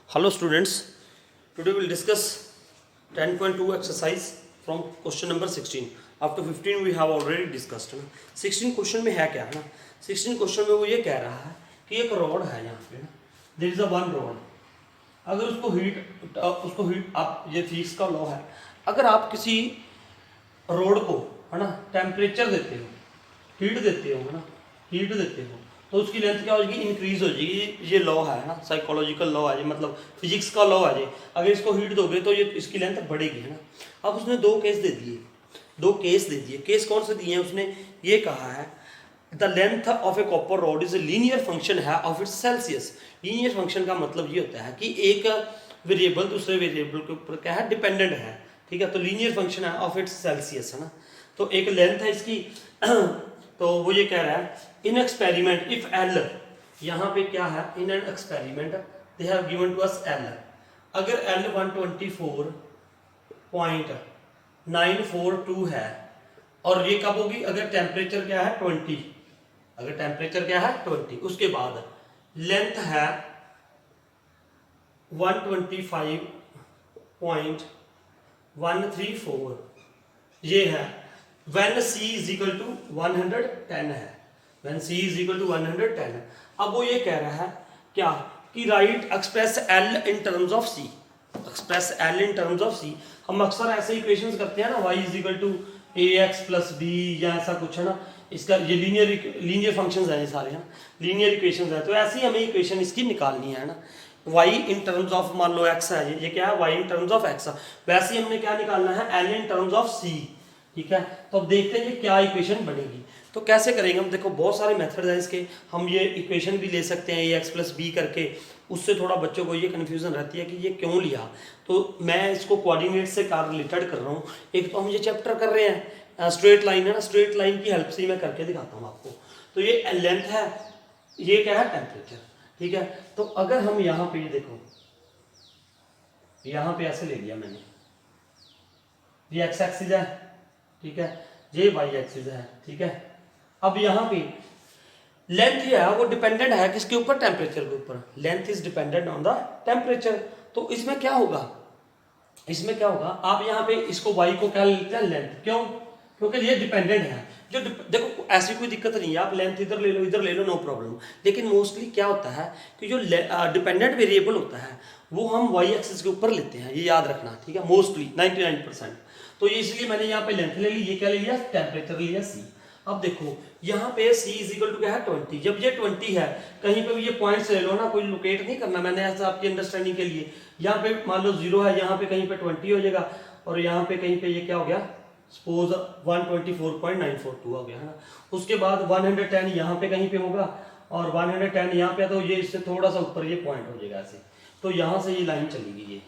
Hello students, today we will discuss 10.2 exercise from question number 16. After 15 we have already discussed है ना. 16 question में है क्या है ना, 16 क्वेश्चन में वो ये कह रहा है कि एक रॉड है यहाँ पे ना, there is a one rod. अगर उसको हीट आप, ये फिजिक्स का लॉ है, अगर आप किसी रॉड को है ना टेम्परेचर देते हो, हीट देते हो है ना, हीट देते हो तो उसकी लेंथ क्या हो जाएगी, इंक्रीज हो जाएगी. ये लॉ है ना, साइकोलॉजिकल लॉ है, ये मतलब फिजिक्स का लॉ है. ये अगर इसको हीट दोगे तो ये इसकी लेंथ बढ़ेगी है ना. अब उसने दो केस दे दिए. केस कौन से दिए हैं उसने, ये कहा है the length of a copper rod is a linear function है of its Celsius. Linear function का मतलब ये होता है कि एक वेरिएबल दूसरे वेरिएबल के ऊपर क्या है, डिपेंडेंट है. ठीक है, तो लीनियर फंक्शन है ऑफ इट्स सेल्सियस है ना. तो एक लेंथ है इसकी. तो वो ये कह रहा है इन एक्सपेरिमेंट इफ एल, यहाँ पे क्या है, in an experiment they have given to us L. अगर एल 124.942 है और ये कब होगी, अगर टेम्परेचर क्या है 20, अगर टेम्परेचर क्या है 20, उसके बाद लेंथ है 125.134 ये है. when c is equal to 110 है, when c is equal to 110 है. अब वो ये कह रहा है क्या कि right express l in terms of c, express l in terms of c. हम अक्सर ऐसे इक्वेशंस करते हैं ना, y is equal to ax plus b या ऐसा कुछ है ना, इसका ये लीनियर फंक्शंस हैं, ये सारे हैं लीनियर इक्वेशंस हैं. तो ऐसे ही हमें इक्वेशन इसकी निकालनी है ना. y इन टर्म्स ऑफ मान लो x है, ये क्या है, y in terms of x है. वैसे ही हमने क्या निकालना है, l in terms of c. ठीक है, तो अब देखते हैं कि क्या इक्वेशन बनेगी. तो कैसे करेंगे हम, देखो बहुत सारे मेथड हैं इसके. हम ये इक्वेशन भी ले सकते हैं ax प्लस बी करके, उससे थोड़ा बच्चों को ये कन्फ्यूजन रहती है कि ये क्यों लिया. तो मैं इसको कोऑर्डिनेट से रिलेटेड कर रहा हूँ. एक तो हम ये चैप्टर कर रहे हैं, स्ट्रेट लाइन है ना, स्ट्रेट लाइन की हेल्प से मैं करके दिखाता हूँ आपको. तो ये लेंथ है, ये क्या है, टेम्परेचर. ठीक है, तो अगर हम यहाँ पे देखो, यहाँ पे ऐसे ले लिया मैंने, ये एक्स एक्सिस है, ठीक है, ये वाई एक्सिस है. ठीक है, अब यहाँ पे लेंथ ये है वो डिपेंडेंट है किसके ऊपर, टेम्परेचर के ऊपर. Length is dependent on the temperature. तो इसमें क्या होगा, आप यहाँ पे इसको y को क्या लेते हैं, लेंथ. क्यों, क्योंकि ये डिपेंडेंट है. जो देखो ऐसी कोई दिक्कत नहीं है, आप लेंथ इधर ले लो नो प्रॉब्लम. लेकिन मोस्टली क्या होता है कि जो डिपेंडेंट वेरिएबल होता है वो हम y एक्सिस के ऊपर लेते हैं, ये याद रखना. ठीक है, मोस्टली 99%. तो ये इसलिए मैंने यहाँ पे लेंथ ले ली, ये क्या ले लिया, टेम्परेचर ले लिया c. अब देखो यहाँ पे c इज इक्वल टू क्या है, 20. जब ये 20 है, कहीं पे भी ये पॉइंट्स ले लो ना, कोई लोकेट नहीं करना मैंने, ऐसा आपकी अंडरस्टैंडिंग के लिए. यहाँ पे मान लो 0 है, यहाँ पे कहीं पे 20 हो जाएगा, और यहाँ पे कहीं पे ये क्या हो गया, सपोज 124.942 हो गया है ना. उसके बाद 110 यहाँ पे कहीं पे होगा, और 110 यहाँ पे, तो ये इससे थोड़ा सा ऊपर ये पॉइंट हो जाएगा ऐसे. तो यहाँ से ये लाइन चलेगी,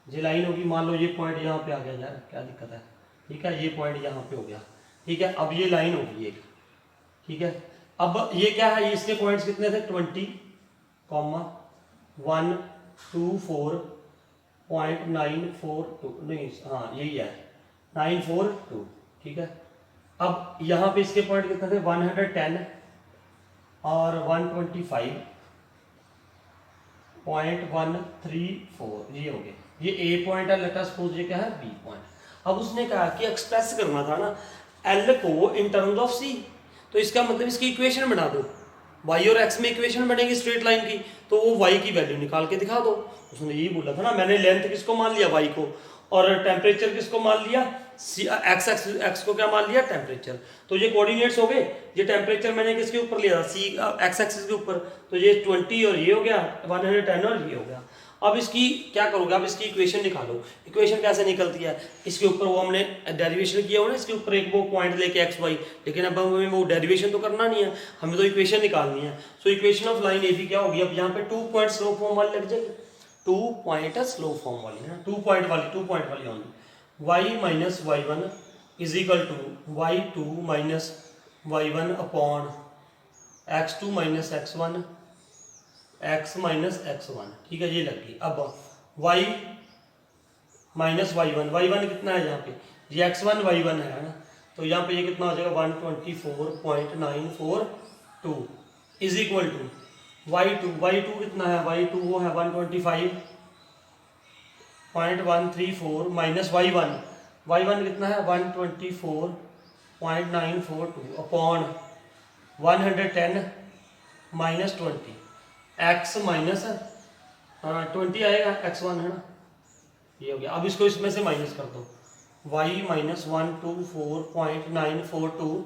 ये लाइन होगी. मान लो ये पॉइंट यहाँ पे आ गया यार, क्या दिक्कत है. ठीक है, ये पॉइंट यहाँ पे हो गया. ठीक है, अब ये लाइन होगी एक. ठीक है, अब ये क्या है, इसके पॉइंट्स कितने थे, 20,124.942 नहीं, हाँ यही है 942. ठीक है, अब यहाँ पे इसके पॉइंट कितने थे, 110 और 125.134, ये हो गए. ये ए पॉइंट है, लेट अस सपोज ये क्या है, बी पॉइंट. अब उसने कहा कि एक्सप्रेस करना था ना एल को इन टर्म्स ऑफ सी. तो इसका मतलब इसकी इक्वेशन बना दो, y और x में इक्वेशन बनेगी स्ट्रेट लाइन की, तो वो y की वैल्यू निकाल के दिखा दो. उसने यही बोला था ना, मैंने लेंथ किसको मान लिया, y को, और टेम्परेचर किसको मान लिया, x को क्या मान लिया, टेम्परेचर. तो ये कोऑर्डिनेट्स हो गए. ये टेम्परेचर मैंने किसके ऊपर लिया, c x एक्सिस के ऊपर, तो ये 20 और ये हो गया 110 और ये हो गया. अब इसकी क्या करोगे, अब इसकी इक्वेशन निकालो. इक्वेशन कैसे निकलती है, इसके ऊपर वो हमने डेरिवेशन किया हो ना, इसके ऊपर एक वो पॉइंट लेके एक्स वाई, लेकिन अब हमें वो डेरिवेशन तो करना नहीं है, हमें तो इक्वेशन निकालनी है. So equation of line A B क्या होगी, अब यहाँ पे 2 पॉइंट स्लो फॉर्म वाली लग जाएगी, 2 पॉइंट स्लो फॉर्म वाली है, 2 पॉइंट वाली होगी. y minus y one is equal to y two minus y one upon x2 minus x1 x minus x1. ठीक है, ये लग गई. अब y माइनस y1 कितना है यहाँ पे, ये x1 y1 है ना, तो यहाँ पे ये कितना हो जाएगा 124.942 इज इक्वल टू y2 कितना है, y2 वो है 125.134 माइनस y1 कितना है 124.942 अपॉन 110 माइनस 20 x माइनस 20 आएगा, x1 है ना, ये हो गया। अब इसको इसमें से माइनस कर दो, y minus 124.942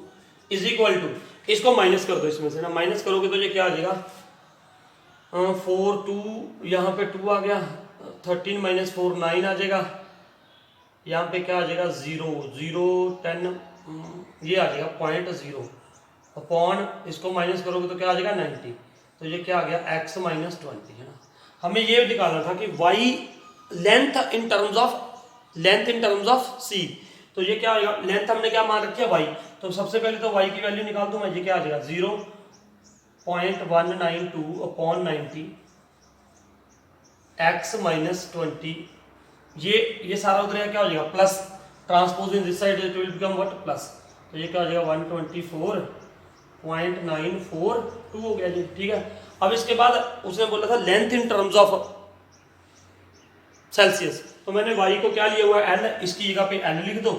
is equal to, इसको माइनस कर दो इसमें से ना, माइनस करोगे तो ये क्या आ जाएगा 4 2 यहाँ पे 2 आ गया, 13 माइनस 4 9 आ जाएगा, यहाँ पे क्या आ जाएगा 0 0 10 ये आ जाएगा 0.0 अपॉन, इसको माइनस करोगे तो क्या आ जाएगा 90, तो ये क्या आ गया x माइनस 20 है ना। हमें ये निकालना था कि y length in terms of c, तो ये क्या आएगा, लेंथ हमने क्या मान रखी है y, तो सबसे पहले तो y की वैल्यू निकाल दूं मैं, ये क्या आ जाएगा 0.192 अपॉन 90 x माइनस 20, ये सारा उधर क्या हो जाएगा plus, transpose in this side it will become what plus, तो ये क्या हो जाएगा 124.942 हो गया जी, ठीक है। अब इसके बाद उसने बोला था length in terms of Celsius, तो मैंने y को क्या लिया हुआ है l, इसकी जगह पे l लिख दो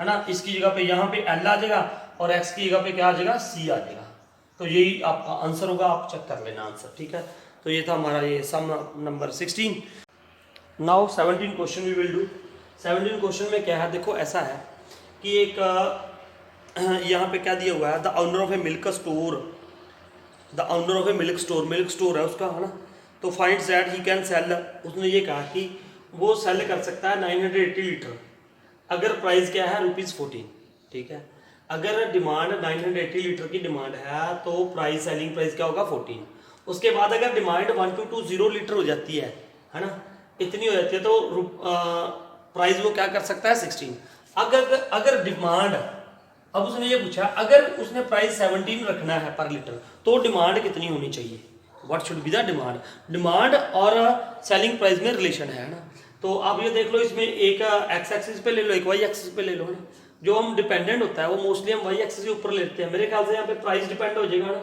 है ना, इसकी जगह पे यहाँ पे l आ जाएगा और x की जगह पे क्या आ जाएगा c आ जाएगा, तो यही आपका आंसर होगा, आप चेक कर लेना आंसर, ठीक है। तो ये था हमारा ये sum number 16। Now 17 question we will do. 17 question में क्या है, देखो ऐसा है कि एक यहाँ पे क्या दिया हुआ है, the owner of A milk store है उसका, है ना, तो finds that he can sell, उसने ये कहा कि वो सेल कर सकता है 980 लीटर, अगर प्राइस क्या है ₹14, ठीक है। अगर डिमांड 980 लीटर की डिमांड है तो प्राइस, सेलिंग प्राइस क्या होगा 14। उसके बाद अगर डिमांड 1220 लीटर हो जाती है ना, इतनी हो जाती है, तो प्राइस वो क्या कर सकता है 16। अगर डिमांड, अब उसने ये पूछा अगर उसने प्राइस 17 रखना है पर लीटर तो डिमांड कितनी होनी चाहिए, what should be the demand और सेलिंग प्राइस में रिलेशन है ना। तो आप ये देख लो, इसमें एक एक्स एक्सिस पे ले लो, एक वाई एक्सिस पे ले लो ना, जो हम डिपेंडेंट होता है वो मोस्टली हम वाई एक्सिस के ऊपर लेते हैं, मेरे ख्याल से यहाँ पे प्राइस डिपेंड हो जाएगा ना,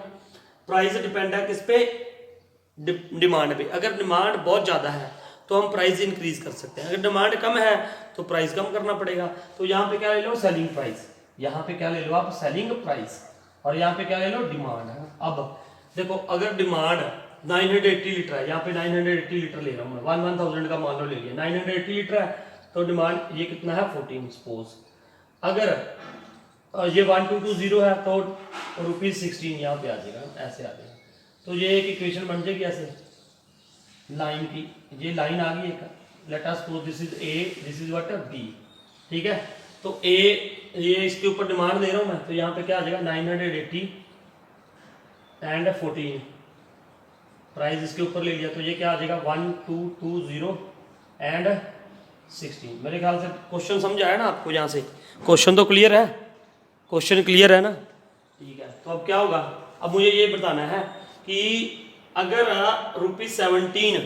प्राइस डिपेंड है किस पे, डिमांड पे। अगर डिमांड बहुत ज़्यादा है तो हम प्राइस इंक्रीज कर सकते हैं, अगर डिमांड कम है तो प्राइस कम करना पड़ेगा। तो यहाँ पे क्या ले लो सेलिंग प्राइस, यहाँ पे क्या ले लो आप सेलिंग प्राइस, और यहाँ पे क्या ले लो डिमांड है। अब देखो अगर डिमांड 980 लीटर है, यहाँ पे 980 लीटर ले रहा हूँ मैं, 1000 का मान लो ले लिया, 980 लीटर है तो डिमांड ये कितना है 14 सपोज। अगर ये 1220 है तो ₹16 यहाँ पे आ जाएगा, ऐसे आ जाएगा। तो ये एक इक्वेशन बन जाएगी ऐसे लाइन की, ये लाइन आ गई एक, let us suppose this is A, this is what B, ठीक है। तो ए, ये इसके ऊपर डिमांड दे रहा हूँ मैं, तो यहाँ पे क्या आ जाएगा 980 एंड 14, प्राइस इसके ऊपर ले लिया तो ये क्या आ जाएगा 1220 एंड 16। मेरे ख्याल से क्वेश्चन समझ आया ना आपको, यहाँ से क्वेश्चन तो क्लियर है, क्वेश्चन क्लियर है ना, ठीक है। तो अब क्या होगा, अब मुझे ये बताना है कि अगर ₹17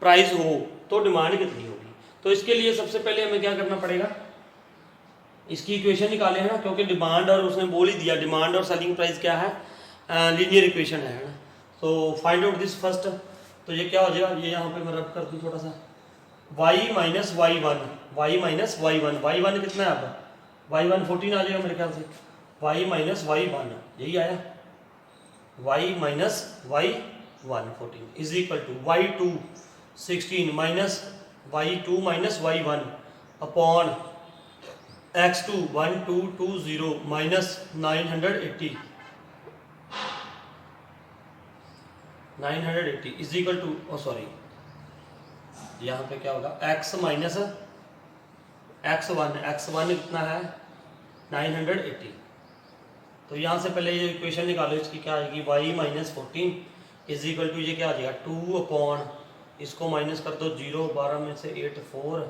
प्राइस हो तो डिमांड कितनी होगी। तो इसके लिए सबसे पहले हमें क्या करना पड़ेगा, इसकी इक्वेशन निकाले है ना, क्योंकि डिमांड और उसने बोल ही दिया डिमांड और सेलिंग प्राइस क्या है, लीनियर इक्वेशन है ना। तो फाइंड आउट दिस फर्स्ट, तो ये क्या हो जाएगा, ये यहाँ पे मैं रब कर दूँ थोड़ा सा, y माइनस y1 y1 कितना है आपका, y1 14 आ जाएगा मेरे ख्याल से, y माइनस y1 यही आया, y minus y1 14 is equal to y2 16 minus y2 minus y1 upon x2 1220 minus 980 is equal to, sorry यहाँ पे क्या होगा x माइनस x1 कितना है 980। तो यहाँ से पहले ये इक्वेशन निकालो, इसकी क्या आएगी y minus 14 is equal to, ये क्या आ जाएगा 2 अपॉन, इसको माइनस कर दो 0, 12 में से 8 4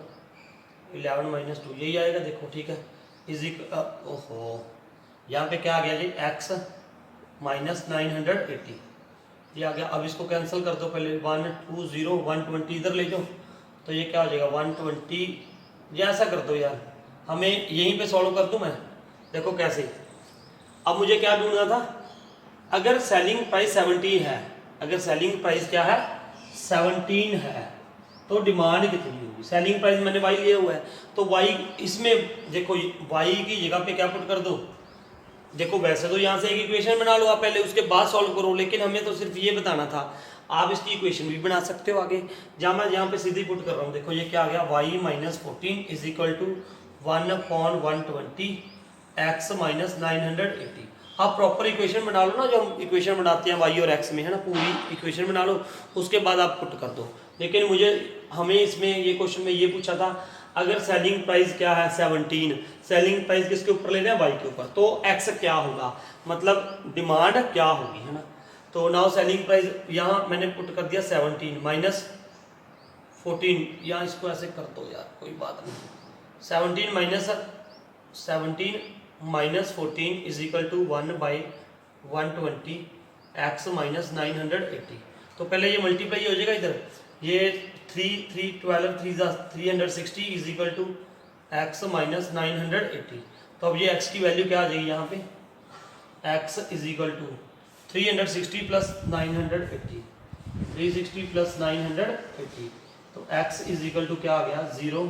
11 माइनस 2 यही आएगा, देखो ठीक है, इज इक्वल, ओहो यहाँ पे क्या आ गया जी x माइनस 980 ये आ गया। अब इसको कैंसिल कर दो पहले, 120 120 इधर ले जाओ, तो ये क्या हो जाएगा 120, ये ऐसा कर दो यार, हमें यहीं पे सॉल्व कर दूं मैं, देखो कैसे। अब मुझे क्या ढूंढना था, अगर सेलिंग प्राइस 70 है, अगर सेलिंग प्राइस क्या है 17 है तो डिमांड कितनी होगी। सेलिंग प्राइस मैंने वाई लिया हुआ है तो वाई इसमें देखो वाई की जगह पे क्या पुट कर दो। देखो वैसे तो यहाँ से एक इक्वेशन बना लो आप पहले, उसके बाद सॉल्व करो, लेकिन हमें तो सिर्फ ये बताना था। आप इसकी इक्वेशन भी बना सकते हो आगे, जहाँ मैं यहाँ पे सीधी पुट कर रहा हूँ। देखो ये क्या आ गया, y minus 14 is equal to 1/120 x minus 980। आप प्रॉपर इक्वेशन बना लो ना, जो हम इक्वेशन बनाते हैं y और x में, है ना, पूरी इक्वेशन बना लो, उसके बाद आप पुट कर दो। लेकिन हमें इसमें ये क्वेश्चन में ये पूछा था, अगर सेलिंग प्राइस क्या है 17, सेलिंग प्राइस किसके ऊपर ले रहे हैं y के ऊपर, तो x क्या होगा, मतलब डिमांड क्या होगी, है ना। तो नाउ सेलिंग प्राइस यहाँ मैंने पुट कर दिया 17 माइनस 14, यहाँ इसको ऐसे कर दो यार, कोई बात नहीं, 17 minus 14 is equal to 1/120 x minus 980। तो पहले ये मल्टीप्लाई हो जाएगा इधर, ये 3 360 is equal to x minus 980। तो अब ये x की वैल्यू क्या आ जाएगी यहाँ पे, x is equal to 360 plus 980, 360 plus 980, तो x इज इक्वल टू क्या आ गया 0,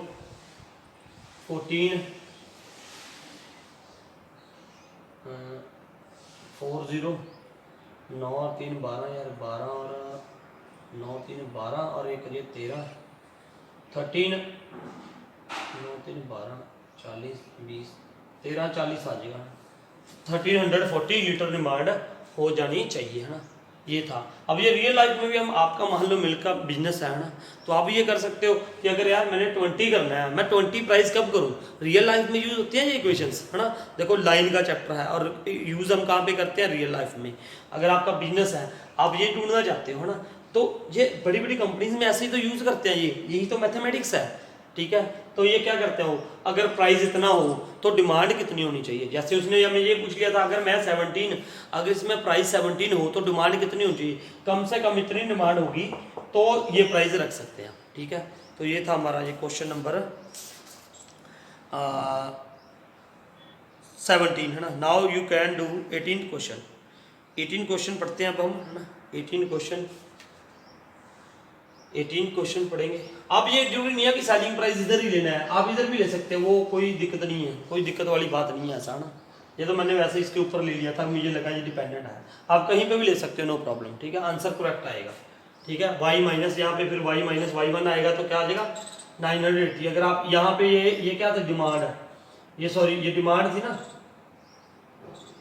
14 40 9 और 3 12 यार, 12 और 9 3 12 और एक ये 13 13 9 3 12 40 20 13 40 आ जाएगा, 1340 लीटर डिमांड हो जानी चाहिए, है ना। ये था। अब ये रियल लाइफ में भी हम, आपका मान लो मिल्क का बिजनेस है ना, तो आप ये कर सकते हो कि अगर यार मैंने 20 करना है, मैं 20 प्राइस कब करूँ, रियल लाइफ में यूज़ होती है ये इक्वेशंस, है ना। देखो लाइन का चैप्टर है और यूज़ हम कहाँ पे करते हैं, रियल लाइफ में। अगर आपका बिजनेस है, आप ये ढूंढना चाहते हो, है ना, तो ये बड़ी बड़ी कंपनीज में ऐसे ही तो यूज़ करते हैं, यही तो मैथमेटिक्स है, ठीक है। तो ये क्या करते हो, अगर प्राइस इतना हो तो डिमांड कितनी होनी चाहिए। जैसे उसने हमें ये पूछ लिया था, अगर मैं 17, अगर इसमें प्राइस 17 हो तो डिमांड कितनी होनी चाहिए, कम से कम इतनी डिमांड होगी तो ये प्राइस रख सकते हैं, ठीक है। तो ये था हमारा ये क्वेश्चन नंबर 17, है ना। Now you can do 18 question. 18 question पढ़ते हैं अब हम, है ना। 18 क्वेश्चन पढ़ेंगे। अब ये जरूरी नहीं है कि सेलिंग प्राइस इधर ही लेना है, आप इधर भी ले सकते हो, वो कोई दिक्कत नहीं है, कोई दिक्कत वाली बात नहीं है, ऐसा ना। ये तो मैंने वैसे इसके ऊपर ले लिया था, मुझे लगा ये डिपेंडेंट है, आप कहीं पे भी ले सकते हो, नो प्रॉब्लम, ठीक है। आंसर करेक्ट आएगा, ठीक है। y माइनस यहाँ पे फिर y माइनस y1 आएगा तो क्या आ जाएगा 980। अगर आप यहाँ पे ये क्या था, डिमांड है, ये सॉरी ये डिमांड थी ना,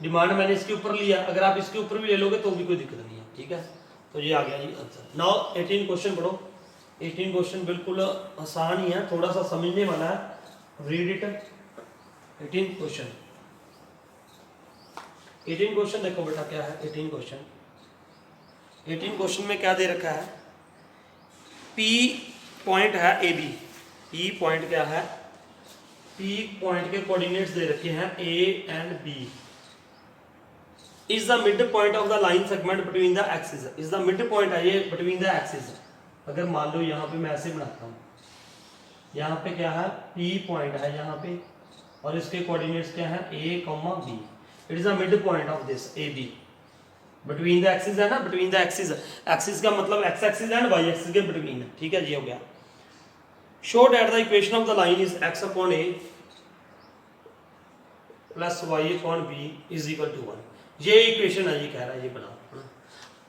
डिमांड मैंने इसके ऊपर लिया, अगर आप इसके ऊपर भी ले लोगे तो भी कोई दिक्कत नहीं है, ठीक है। तो ये आ गया जी आंसर। नाउ 18 क्वेश्चन पढ़ो। 18 क्वेश्चन बिल्कुल आसान ही है, थोड़ा सा समझने वाला है, रीड इट। 18 क्वेश्चन, 18 क्वेश्चन देखो बेटा क्या है। 18 क्वेश्चन, 18 क्वेश्चन में क्या दे रखा है, P पॉइंट है AB, P पॉइंट क्या है, P पॉइंट के कोऑर्डिनेट्स दे रखे हैं A and B। Is the mid point of the line segment between the axis, is the mid point है ये बिटवीन द एक्सिस। अगर मान लो यहाँ पे मैं ऐसे बनाता हूँ, यहाँ पे क्या है P पॉइंट है यहाँ पे, और इसके कोऑर्डिनेट्स क्या है A, B। It is the mid point of this AB between the axis, है ना, बिटवीन द एक्सिस। एक्सिस का मतलब x axis and y axis के बिटवीन, ठीक है जी, हो गया। Show that the equation of the line is x upon A plus y upon B is equal to 1। ये इक्वेशन है, ये कह रहा है, ये बनाओ।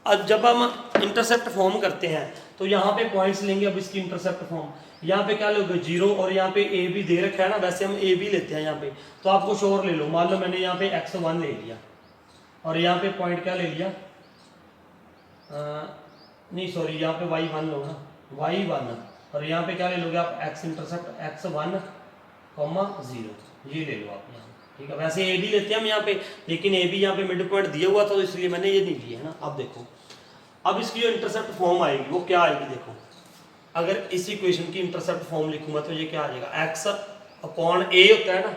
अब जब हम इंटरसेप्ट फॉर्म करते हैं तो यहाँ पे पॉइंट्स लेंगे। अब इसकी इंटरसेप्ट फॉर्म यहाँ पे क्या लोगे 0, और यहाँ पे ए भी दे रखा है ना, वैसे हम ए भी लेते हैं यहाँ पे, तो आप कुछ और ले लो। मान लो मैंने यहाँ पे x1 ले लिया और यहाँ पे पॉइंट क्या ले लिया, नहीं सॉरी यहाँ पे y1 लो ना, y1, और यहाँ पे क्या ले लोगे आप x इंटरसेप्ट x1, 0, ये ले लो आप यहाँ, ठीक है। वैसे ए भी लेते हैं हम यहाँ पे, लेकिन ए भी यहाँ पे मिड पॉइंट दिया हुआ था, तो इसलिए मैंने ये नहीं लिया, है ना। अब देखो, अब इसकी जो इंटरसेप्ट फॉर्म आएगी वो क्या आएगी, देखो अगर इस इक्वेशन की इंटरसेप्ट फॉर्म लिखूंगा तो ये क्या आ जाएगा, x अपॉन ए होता है ना,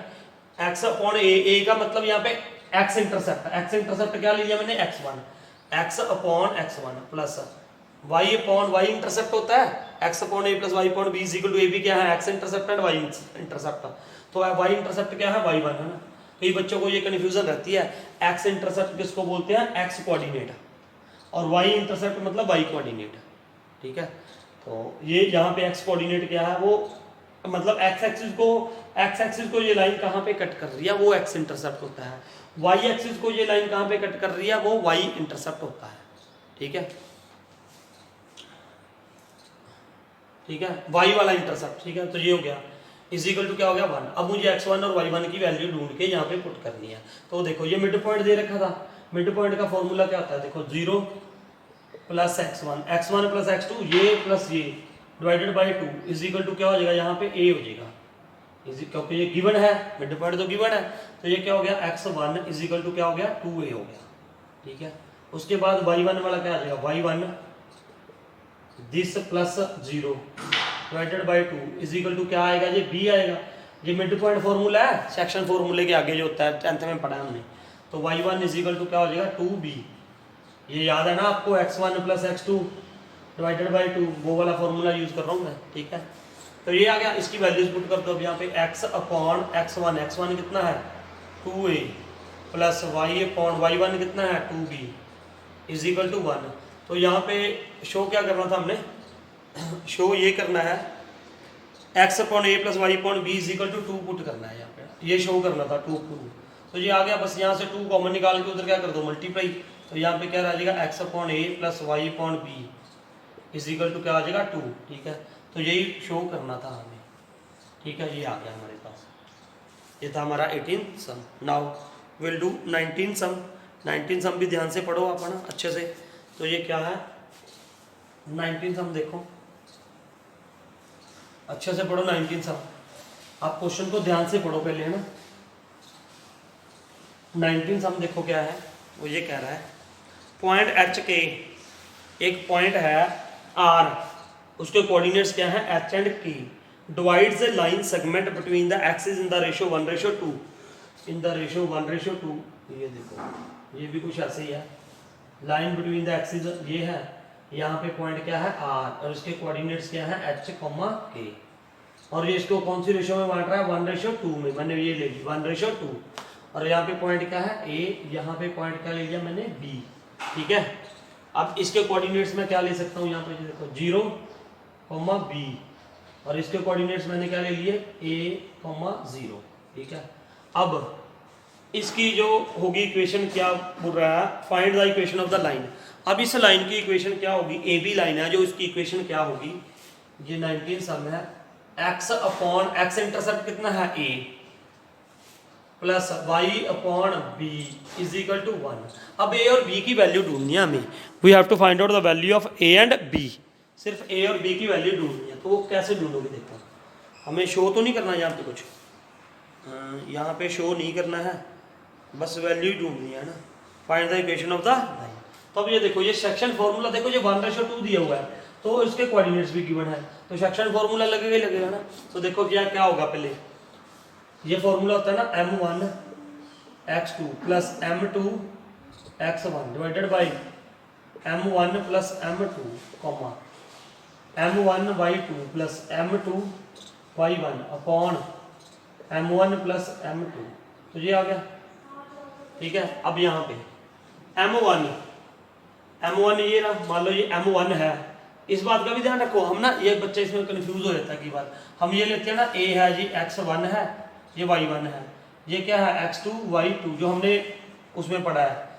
x अपॉन ए का मतलब यहाँ पे x इंटरसेप्ट क्या ले लिया मैंने x1, x upon x1 plus y upon y intercept होता है x upon a plus y upon b is equal to a b क्या है x intercept and y intercept. तो y इंटरसेप्ट क्या है y1, है ना। कई बच्चों को ये कन्फ्यूजन रहती है, x इंटरसेप्ट किसको बोलते हैं, x कोऑर्डिनेट, और वाई इंटरसेप्ट मतलब वाई कोऑर्डिनेट, ठीक है। तो ये यहाँ पे एक्स कोऑर्डिनेट क्या है, वो मतलब एक्स एक्सिस को ये लाइन कहाँ पे कट कर रही है, वो एक्स इंटरसेप्ट होता है। वाई एक्सिस को ये लाइन कहाँ पे कट कर रही है, वो वाई इंटरसेप्ट होता है, ठीक है, ठीक है, वाई वाला इंटरसेप्ट, ठीक है। तो ये हो गया इज इक्वल टू क्या हो गया 1। अब मुझे x1 और y1 की वैल्यू ढूंढ के यहाँ पे पुट करनी है। तो देखो ये मिड पॉइंट दे रखा था, मिड पॉइंट का फॉर्मूला क्या होता है, देखो 0 प्लस x1 प्लस x2 ये प्लस ये divided by 2 is equal to क्या हो जाएगा, यहाँ पे a हो जाएगा, क्योंकि ये गिवन है, मिड पॉइंट तो गिवन है। तो ये क्या हो गया x1 इज इक्वल टू क्या हो गया 2a हो गया, ठीक है। उसके बाद y1 वाला क्या आ जाएगा, y1 this plus 0 divided by 2 is equal to क्या आएगा, ये b आएगा। ये मिड पॉइंट फॉर्मूला है, सेक्शन फॉर्मूले के आगे जो होता है 10th में पढ़ा है हमने। तो y1 इज इक्वल टू क्या हो जाएगा 2b, ये याद है ना आपको, x1 plus x2 divided by 2, वो वाला फॉर्मूला यूज कर रहा हूँ मैं, ठीक है। तो ये आ गया, इसकी वैल्यूज पुट कर दो अब यहाँ पे x अपॉन x1 कितना है 2a plus y upon y1 कितना है 2b इज इक्वल टू 1। तो यहाँ पे शो क्या करना था हमने, शो ये करना है x upon a plus y upon b is equal to 2 put करना है यहाँ पे, ये शो करना था 2। तो ये आ गया, बस यहाँ से 2 कॉमन निकाल के उधर क्या कर दो मल्टीप्लाई। तो यहाँ पे क्या रह जाएगा x upon a plus y upon b is equal to क्या आ जाएगा 2, ठीक है। तो यही शो करना था हमें, ठीक है। ये आ गया हमारे पास, ये था हमारा 18 सम। नाउ विल डू 19 सम। 19 सम भी ध्यान से पढ़ो आप ना अच्छे से। तो ये क्या है 19 सम, देखो अच्छे से पढ़ो 19 सम, आप क्वेश्चन को ध्यान से पढ़ो पहले, है ना। 19 सम देखो क्या है, वो ये कह रहा है पॉइंट एच के, एक पॉइंट है आर, उसके कोऑर्डिनेट्स क्या है एच एंड के, divides the line segment between the axis in the ratio 1:2, in the ratio 1:2। ये देखो ये भी कुछ ऐसे ही है, लाइन बिटवीन द एक्सिस ये है, यहाँ पे पॉइंट क्या है आर और इसके कोऑर्डिनेट्स क्या है एच कॉमा के, और ये इसको कौन सी रेशियो में बांट रहा है 1:2 में, मैंने ये ले ली 1:2। और यहाँ पे पॉइंट क्या है ए, यहाँ पे पॉइंट क्या ले लिया मैंने बी, ठीक है। अब इसके कोऑर्डिनेट्स में क्या ले सकता हूँ, यहाँ पे देखो 0, बी, और इसके कोऑर्डिनेट्स मैंने क्या ले लिए a, 0, ठीक है। अब इसकी जो होगी इक्वेशन क्या बोल रहा है, find the equation of the line. अब इस लाइन की इक्वेशन क्या होगी, ए बी लाइन है जो, इसकी इक्वेशन क्या होगी, ये 19 सम है, x अपॉन x इंटरसेप्ट कितना है a plus y upon b is equal to 1। अब a और b की वैल्यू ढूंढनी है हमें, we have to find out the value of a and b, सिर्फ a और b की वैल्यू ढूंढनी है। तो वो कैसे ढूंढोगे, देखो हमें शो तो नहीं करना यहाँ पे कुछ, यहाँ पे शो नहीं करना है, बस वैल्यू ही ढूंढनी है ना, find the equation of the line. तो अब ये देखो ये सेक्शन फॉर्मूला देखो, ये 1:2 दिया हुआ है, तो इसके कोऑर्डिनेट्स भी गिवन है, तो सेक्शन फॉर्मूला लगेगा ही लगेगा ना। तो देखो क्या होगा, पहले ये फॉर्मूला होता है ना m1 x2 plus m2 x1 divided by m1 plus m2 comma m1 y2 plus m2 y1 upon m1 plus m2। तो ये आ गया, ठीक है। अब यहाँ पे m1 ये ना, मान लो ये m1 है, इस बात का भी ध्यान रखो हम ना, ये बच्चे इसमें कंफ्यूज हो जाता है कि बात, हम ये लेते हैं ना a है जी x1 है, ये y1 है, ये क्या है x2 y2 जो हमने उसमें पढ़ा है,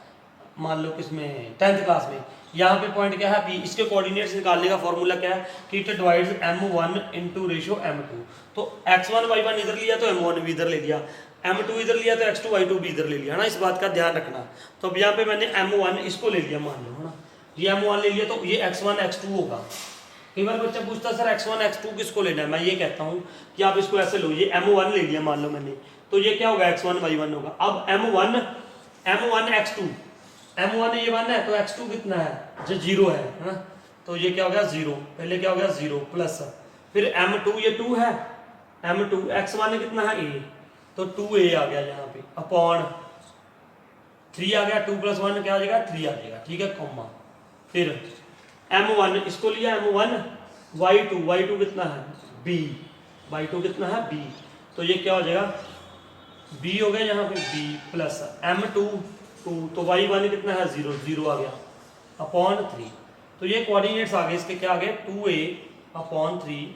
मान लो किसमें 10th क्लास में। यहाँ पे पॉइंट क्या है b, इसके कोऑर्डिनेट्स निकालने का फॉर्मूला क्या है कि it divides m1 into ratio m2। तो x1 y1 इधर लिया तो m1 भी इधर ले लिया, m2 इधर लिया तो x2 y2 भी इधर ले लिया ना, इस बात का ध्यान रखना। तो अब यहाँ पे मैंने m1 इसको ले लिया, मान लो है ना, ये m1 ले लिया, तो ये x1 x2 होगा। कई बार बच्चा पूछता है सर x1 x2 किसको लेना है, मैं ये कहता हूँ कि आप इसको ऐसे लो, ये m1 ले लिया मान लो मैंने, तो ये क्या होगा x1 y1 होगा। अब m1 x2, m1 ये 1 है तो x2 कितना है जो 0 है ना, तो ये क्या हो गया 0, पहले क्या हो गया 0 प्लस, फिर m2 ये 2 है, m2 x1 कितना है a, तो 2a आ गया यहाँ पे, अपॉन 3 आ गया, 2 + 1 क्या आ जाएगा 3 आ जाएगा, ठीक है, कॉमा, फिर m1 इसको लिया m1 y2 कितना है b, y2 कितना है b, तो ये क्या हो जाएगा b हो गया यहाँ पे b प्लस m2 2, तो y1 कितना है 0 आ गया, अपॉन 3। तो ये कोऑर्डिनेट्स आ गए इसके, क्या आ गए 2a upon 3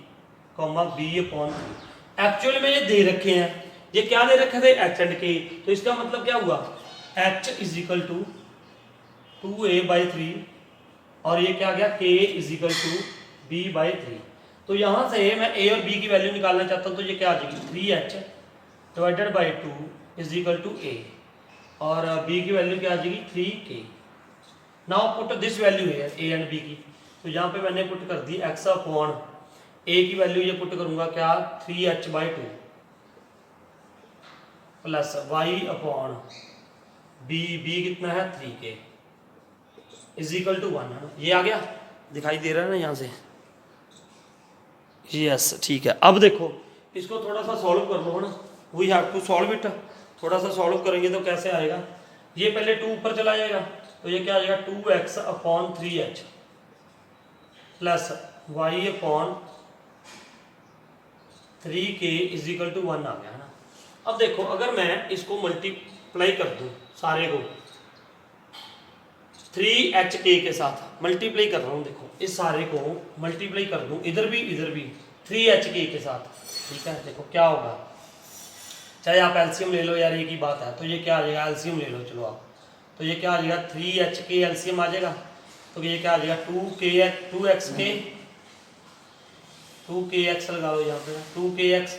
comma b upon 3। Actually में ये दे रखे हैं, ये क्या दे रखे थे h एंड k, तो इसका मतलब क्या हुआ h is equal to 2a/3 और ये क्या गया k is equal to b/3। तो यहाँ से मैं a और b की वैल्यू निकालना चाहता हूँ, तो ये क्या आ जाएगी 3h divided by 2 is equal to a और b की वैल्यू क्या आ जाएगी 3k। Now put this value है a एंड b की, तो यहाँ पे मैंने पुट कर दी x अपॉन a की वैल्यू ये पुट करूंगा क्या 3h/2 plus y upon b कितना है 3k इज इक्वल टू 1 है ना। ये आ गया, दिखाई दे रहा है ना यहाँ से, यस ठीक है। अब देखो इसको थोड़ा सा सॉल्व कर लो है ना, we have to solve it. थोड़ा सा सॉल्व करेंगे तो कैसे आएगा, ये पहले 2 ऊपर चला जाएगा, तो ये क्या आ जाएगा 2x upon 3h plus y upon 3k is equal to 1 आ गया है ना। अब देखो अगर मैं इसको मल्टीप्लाई कर दूं सारे को 3hk के साथ मल्टीप्लाई कर रहा हूँ, देखो इस सारे को मल्टीप्लाई कर दूं इधर भी 3hk के साथ, ठीक है। देखो क्या होगा, चाहे आप एलसीएम ले लो यार एक ही बात है, तो ये क्या आ जाएगा एलसीएम ले लो चलो आप, तो ये क्या आ जाएगा 3hk एलसीएम आ जाएगा, तो ये क्या आ जाएगा 2kx लगा लो यहाँ पे 2kx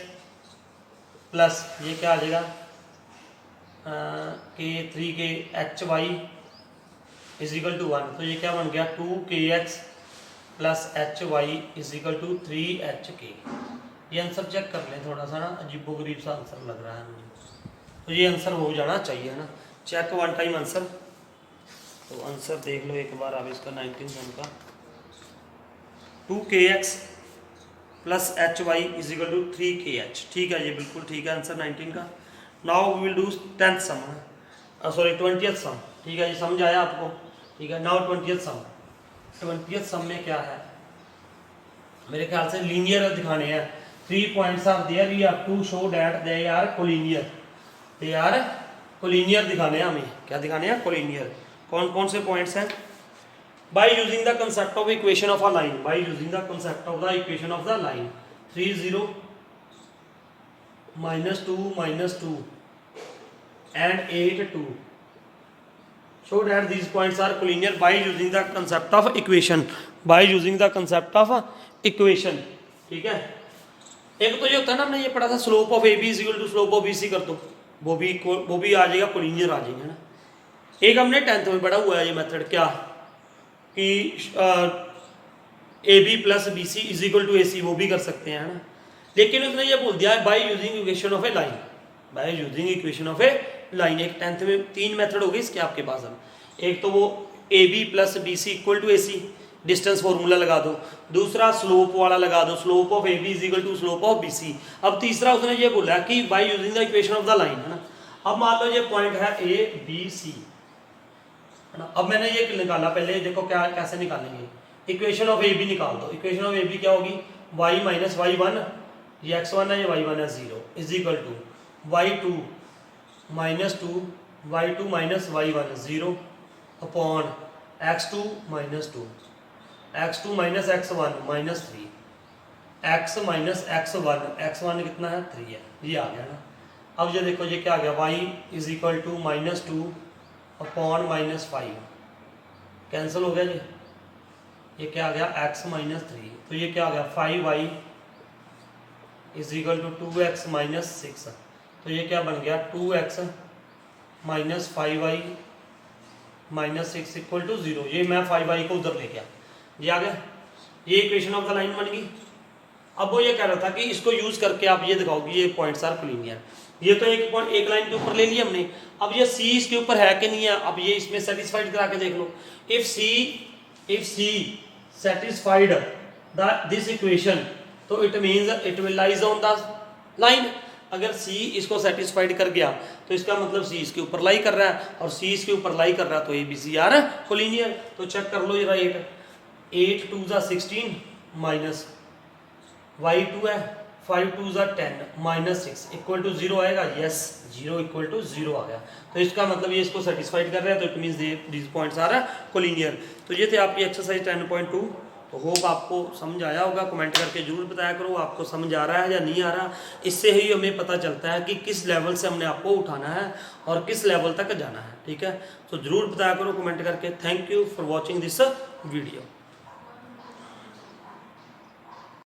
प्लस ये क्या आ जाएगा k 3k hy is equal to 1, तो ये क्या बन गया 2kx plus hy is equal to 3hk। ये आंसर चेक कर लें थोड़ा सा ना, अजीबोगरीब सा आंसर लग रहा है मुझे, तो ये आंसर हो जाना चाहिए ना। चेक वन टाइम आंसर, तो आंसर देख लो एक बार आप इसका 19 सम का 2kx plus hy is equal to 3kh, ठीक है ये बिल्कुल ठीक है आंसर 19 का। Now we will do 10th sum, sorry 20th sum, ठीक है ये समझ आया आपको, ठीक है। नाउ 20th सम, 20th सम में क्या है, मेरे ख्याल से लीनियर दिखाने हैं। 3 points are there, we have to show that they are collinear, they are collinear दिखाने हैं हमें, क्या दिखाने हैं कोलिनियर। कौन कौन से पॉइंट्स हैं, by using the concept of equation of a line, by using the concept of the equation of the line 3 0 -2 and 8 2 show that these points are collinear by using the concept of equation, by using the concept of equation, ठीक है। एक तो ये होता है ना, हमने ये पढ़ा था slope of AB equal to slope of BC कर दो, वो भी आ जाएगा कोलिनियर आ जाएगा ना। एक हमने 10th में पढ़ा हुआ है ये मेथड, क्या कि AB plus BC is equal to AC, वो भी कर सकते हैं ना, लेकिन उसने ये बोल दिया by using equation of A line, by using equation of A line. एक 10th में 3 मेथड हो गए इसके आपके पास। अब एक तो वो AB plus BC equal to AC, distance formula लगा दो, दूसरा स्लोप वाला लगा दो, slope of AB is equal to slope of BC। अब तीसरा उसने ये बोला कि by using the equation of the line, है ना। अब मान लो ये पॉइंट है ABC, अब मैंने ये निकाला, पहले देखो क्या कैसे निकालेंगे, इक्वेशन ऑफ AB निकाल दो। इक्वेशन ऑफ AB क्या होगी y माइनस y1, ये x1 है ये y1 है 0 is equal to y2 minus 2 y2 minus y1 0 upon x2 minus 2 x2 minus x1 minus 3 x minus x1 कितना है 3 है, ये आ गया ना। अब ये देखो ये क्या आ गया y is equal to minus 2 upon minus 5, cancel हो गया जी, ये क्या आ गया x माइनस 3, तो ये क्या आ गया 5y is equal to 2x minus 6, तो ये क्या बन गया 2x minus 5y minus 6 equal to 0। ये मैं 5y को उधर ले गया, ये आ गया, ये इक्वेशन ऑफ द लाइन बन गई। अब वो ये कह रहा था कि इसको यूज करके आप ये दिखाओ कि ये पॉइंट्स आर कोलिनियर। ये तो एक पॉइंट एक लाइन के ऊपर ले लिया हमने, अब ये C इसके ऊपर है कि नहीं है, अब ये इसमें सेटिस्फाइड करा के देख लो। If C satisfied this equation, तो it means it will lies on the line. अगर C इसको सेटिस्फाइड कर गया तो इसका मतलब C इसके ऊपर लाई कर रहा है, और C इसके ऊपर लाई कर रहा है, तो ABC आर कोलिनियर। तो चेक कर लो जरा, 8 2 16 माइनस y2 है 5 2 ज़ा 10 -6 इक्वल टू 0 आएगा। यस 0 इक्वल टू 0 आ गया। तो इसका मतलब ये इसको सेटिस्फाइड कर रहा है, तो it means these points are collinear. तो ये थे आपकी एक्सरसाइज 10.2। तो होप आपको समझ आया होगा। कमेंट करके जरूर बताया करो आपको समझ आ रहा है या नहीं आ रहा। इससे ही हमें पता चलता है कि किस लेवल से हमने आपको उठाना है और किस लेवल तक जाना है। ठीक है, तो जरूर बताया करो कमेंट करके। Thank you for watching this video.